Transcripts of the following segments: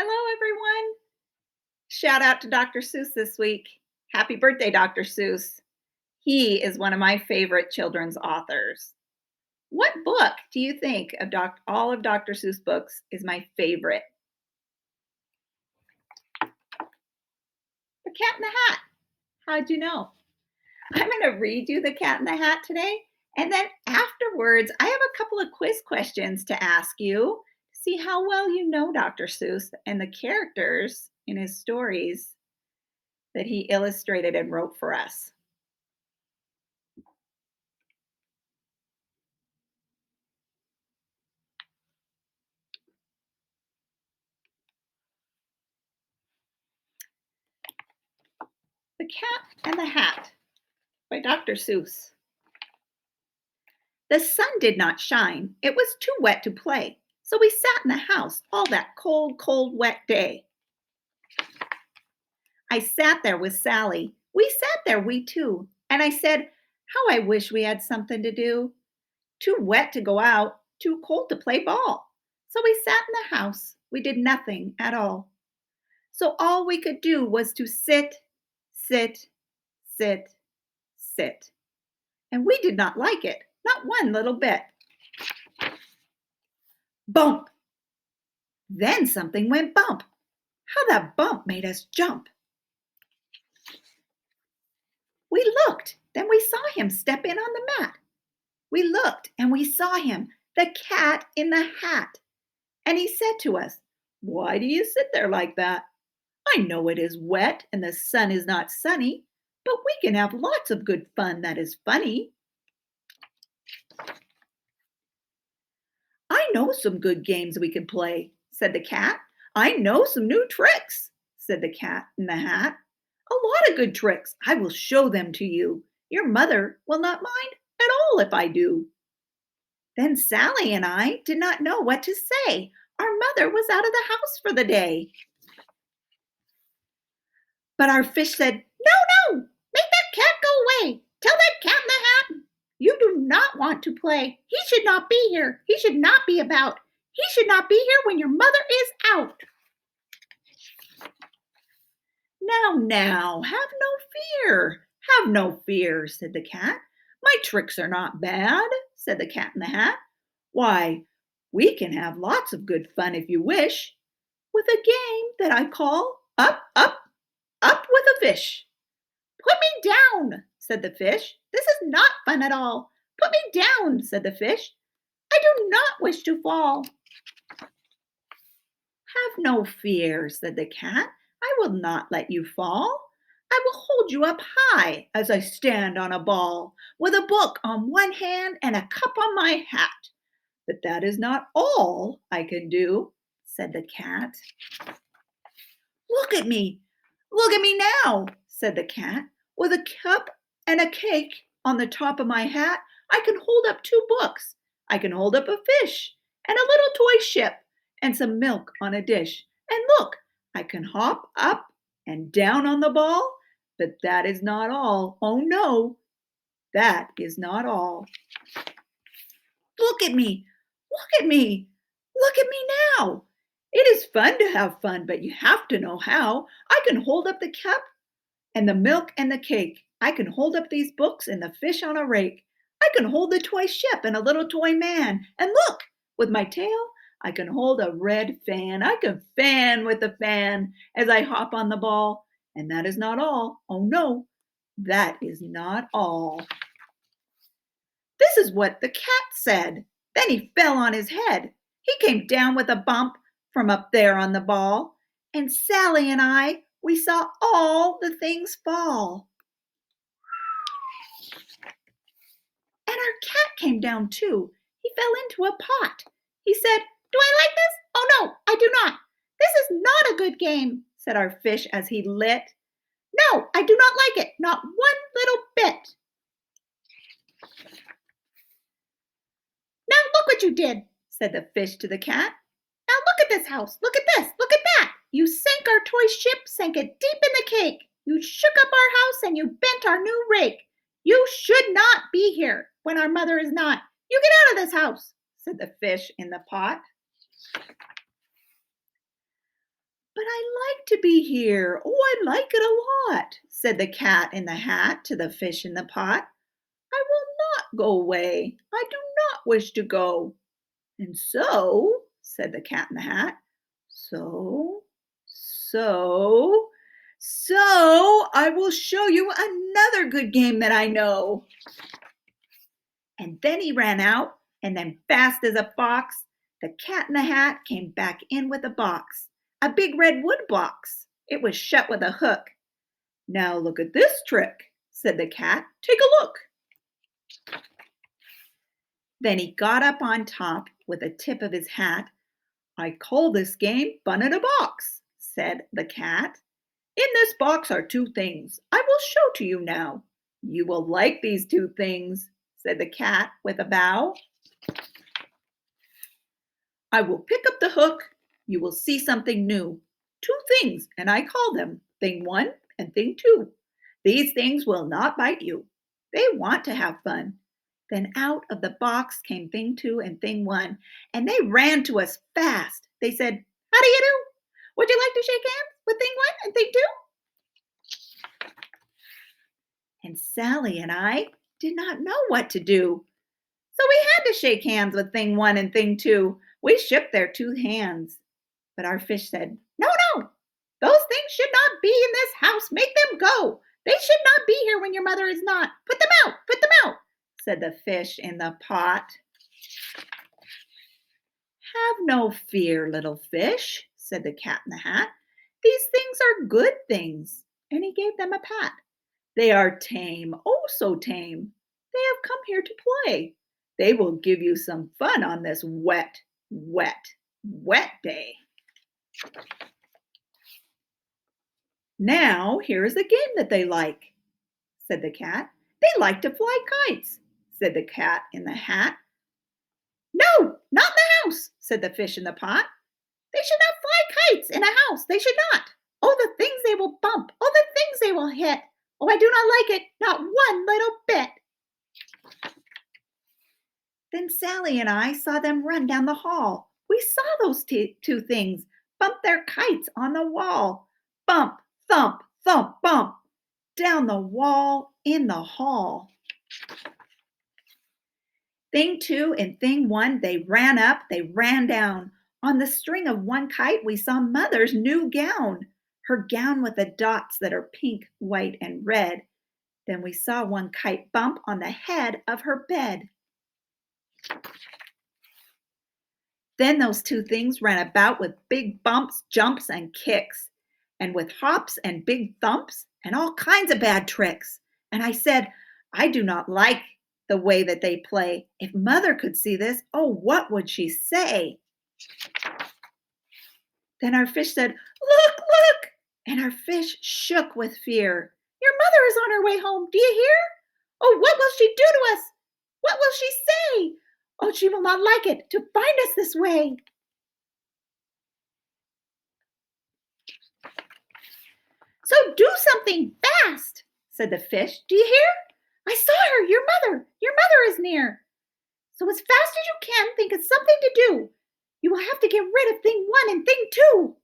Hello, everyone. Shout out to Dr. Seuss this week. Happy birthday, Dr. Seuss. He is one of my favorite children's authors. What book do you think of all of Dr. Seuss books is my favorite? The Cat in the Hat. How'd you know? I'm going to read you The Cat in the Hat today. And then afterwards, I have a couple of quiz questions to ask you to see how well you know Dr. Seuss and the characters in his stories that he illustrated and wrote for us. The Cat and the Hat by Dr. Seuss. The sun did not shine. It was too wet to play. So we sat in the house all that cold, cold, wet day. I sat there with Sally. We sat there, we two. And I said, how I wish we had something to do. Too wet to go out, too cold to play ball. So we sat in the house. We did nothing at all. So all we could do was to sit, sit, sit, sit. And we did not like it, not one little bit. Bump! Then something went bump. How that bump made us jump. We looked, then we saw him step in on the mat. We looked and we saw him, the cat in the hat. And he said to us, why do you sit there like that? I know it is wet and the sun is not sunny, but we can have lots of good fun that is funny. I know some good games we can play, said the cat. I know some new tricks, said the cat in the hat. A lot of good tricks. I will show them to you. Your mother will not mind at all if I do. Then Sally and I did not know what to say. Our mother was out of the house for the day. But our fish said, no, make that cat go away. Tell that cat in the hat, you do not want to play. He should not be here. He should not be about. He should not be here when your mother is out. Now, have no fear. Have no fear, said the cat. My tricks are not bad, said the cat in the hat. Why, we can have lots of good fun if you wish, with a game that I call Up, Up, Up with a Fish. Put me down, said the fish. This is not fun at all. Put me down, said the fish. I do not wish to fall. Have no fear, said the cat. I will not let you fall. I will hold you up high as I stand on a ball, with a book on one hand and a cup on my hat. But that is not all I can do, said the cat. Look at me now, said the cat. With a cup and a cake on the top of my hat, I can hold up two books. I can hold up a fish and a little toy ship and some milk on a dish. And look, I can hop up and down on the ball, but that is not all. Oh no, that is not all. Look at me, look at me, look at me now. It is fun to have fun, but you have to know how. I can hold up the cup and the milk and the cake. I can hold up these books and the fish on a rake. I can hold the toy ship and a little toy man. And look, with my tail, I can hold a red fan. I can fan with the fan as I hop on the ball. And that is not all. Oh no, that is not all. This is what the cat said. Then he fell on his head. He came down with a bump from up there on the ball. And Sally and I, we saw all the things fall. And our cat came down too. He fell into a pot. He said, do I like this? Oh no, I do not. This is not a good game, said our fish as he lit. No, I do not like it, not one little bit. Now look what you did, said the fish to the cat. Now look at this house, look at this, look at that. You sank our toy ship, sank it deep in the cake. You shook up our house and you bent our new rake. You should not be here when our mother is not. You get out of this house, said the fish in the pot. to be here. Oh, I like it a lot, said the cat in the hat to the fish in the pot. I will not go away. I do not wish to go. And so, said the cat in the hat, so, so, so I will show you another good game that I know. And then he ran out, and then fast as a fox, the cat in the hat came back in with a box, a big red wood box. It was shut with a hook. Now look at this trick, said the cat. Take a look. Then he got up on top with the tip of his hat. I call this game Fun in a Box, said the cat. In this box are two things I will show to you now. You will like these two things, said the cat with a bow. I will pick up the hook. You will see something new. Two things, and I call them Thing 1 and Thing 2. These things will not bite you. They want to have fun. Then out of the box came Thing 2 and Thing 1, and they ran to us fast. They said, how do you do? Would you like to shake hands with Thing 1 and Thing 2? And Sally and I did not know what to do. So we had to shake hands with Thing 1 and Thing 2. We shook their two hands. But our fish said, no, no, those things should not be in this house. Make them go. They should not be here when your mother is not. Put them out, said the fish in the pot. Have no fear, little fish, said the cat in the hat. These things are good things. And he gave them a pat. They are tame, oh so tame. They have come here to play. They will give you some fun on this wet, wet, wet day. Now, here is a game that they like, said the cat. They like to fly kites, said the cat in the hat. No, not in the house, said the fish in the pot. They should not fly kites in a house. They should not. Oh, the things they will bump. Oh, the things they will hit. Oh, I do not like it, not one little bit. Then Sally and I saw them run down the hall. We saw those two things bump their kites on the wall. Bump, thump, thump, bump. Down the wall in the hall. Thing 2 and Thing 1, they ran up, they ran down. On the string of one kite, we saw Mother's new gown. Her gown with the dots that are pink, white, and red. Then we saw one kite bump on the head of her bed. Then those two things ran about with big bumps, jumps, and kicks, and with hops and big thumps and all kinds of bad tricks. And I said, I do not like the way that they play. If Mother could see this, oh, what would she say? Then our fish said, look, look, and our fish shook with fear. Your mother is on her way home. Do you hear? Oh, what will she do to us? What will she say? Oh, she will not like it to find us this way. So do something fast, said the fish. Do you hear? I saw her, your mother is near. So as fast as you can, think of something to do. You will have to get rid of Thing 1 and Thing 2.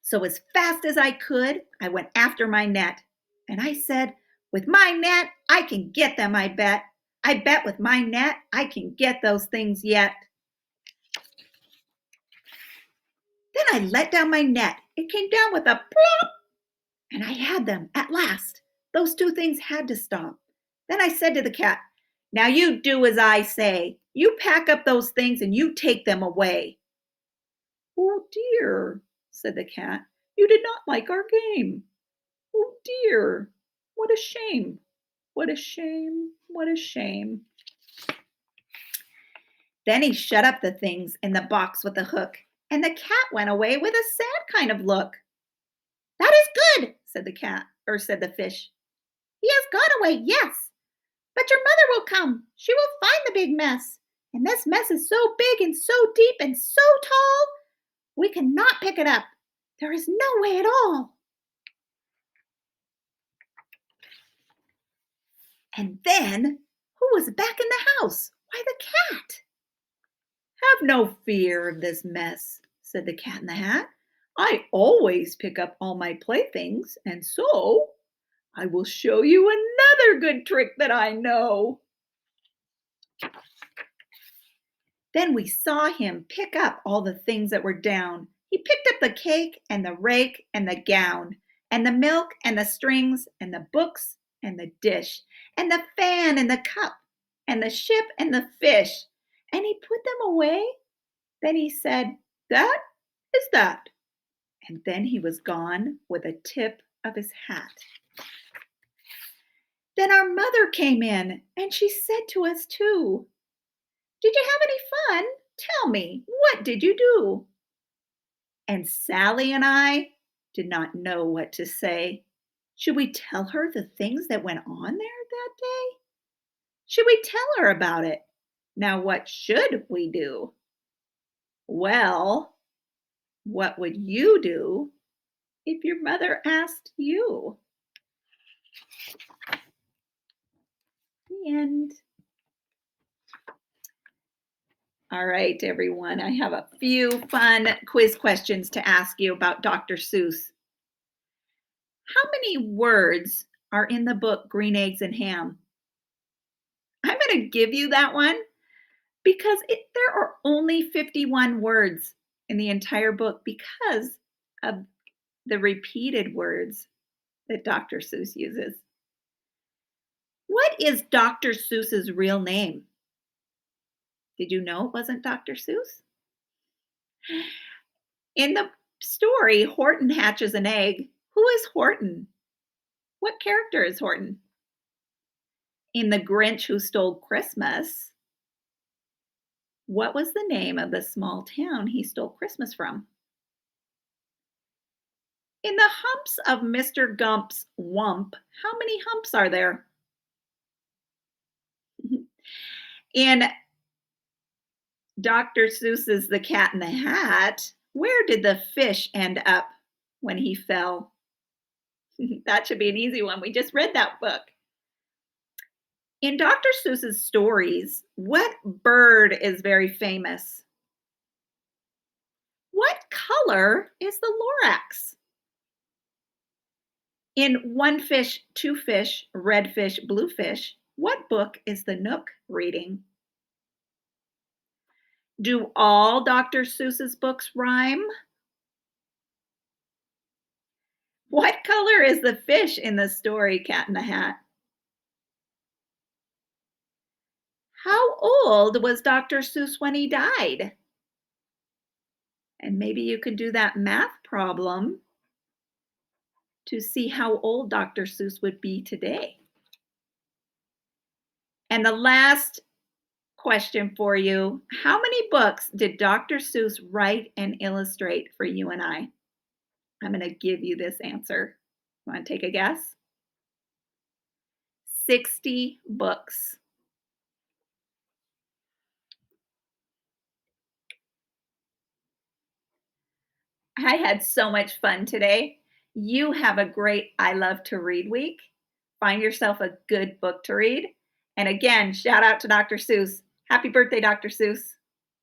So as fast as I could, I went after my net. And I said, with my net, I can get them, I bet. I bet with my net, I can get those things yet. Then I let down my net. It came down with a plop. And I had them at last. Those two things had to stop. Then I said to the cat, now you do as I say. You pack up those things and you take them away. Oh dear, said the cat. You did not like our game. Oh dear, what a shame. What a shame, what a shame. Then he shut up the things in the box with a hook, and the cat went away with a sad kind of look. That is good, said the fish. He has gone away, yes. But your mother will come. She will find the big mess. And this mess is so big and so deep and so tall, we cannot pick it up. There is no way at all. And then, who was back in the house? Why, the cat. Have no fear of this mess, said the Cat in the Hat. I always pick up all my playthings, and so I will show you another good trick that I know. Then we saw him pick up all the things that were down. He picked up the cake and the rake and the gown, and the milk and the strings and the books and the dish, and the fan and the cup, and the ship and the fish, and he put them away. Then he said, "That is that." And then he was gone with a tip of his hat. Then our mother came in, and she said to us too, "Did you have any fun? Tell me, what did you do?" And Sally and I did not know what to say. Should we tell her the things that went on there that day? Should we tell her about it? Now, what should we do? Well, what would you do if your mother asked you? The end. All right, everyone. I have a few fun quiz questions to ask you about Dr. Seuss. How many words are in the book Green Eggs and Ham? I'm going to give you that one because there are only 51 words in the entire book because of the repeated words that Dr. Seuss uses. What is Dr. Seuss's real name? Did you know it wasn't Dr. Seuss? In the story, Horton hatches an egg. Who is Horton? What character is Horton? In The Grinch Who Stole Christmas, what was the name of the small town he stole Christmas from? In the humps of Mr. Gump's Wump, how many humps are there? In Dr. Seuss's The Cat in the Hat, where did the fish end up when he fell? That should be an easy one. We just read that book. In Dr. Seuss's stories, what bird is very famous? What color is the Lorax? In One Fish, Two Fish, Red Fish, Blue Fish, what book is the Nook reading? Do all Dr. Seuss's books rhyme? What color is the fish in the story Cat in the Hat? How old was Dr. Seuss when he died? And maybe you could do that math problem to see how old Dr. Seuss would be today. And the last question for you, how many books did Dr. Seuss write and illustrate for you and I? I'm going to give you this answer. Want to take a guess? 60 books. I had so much fun today. You have a great I Love to Read week. Find yourself a good book to read. And again, shout out to Dr. Seuss. Happy birthday, Dr. Seuss.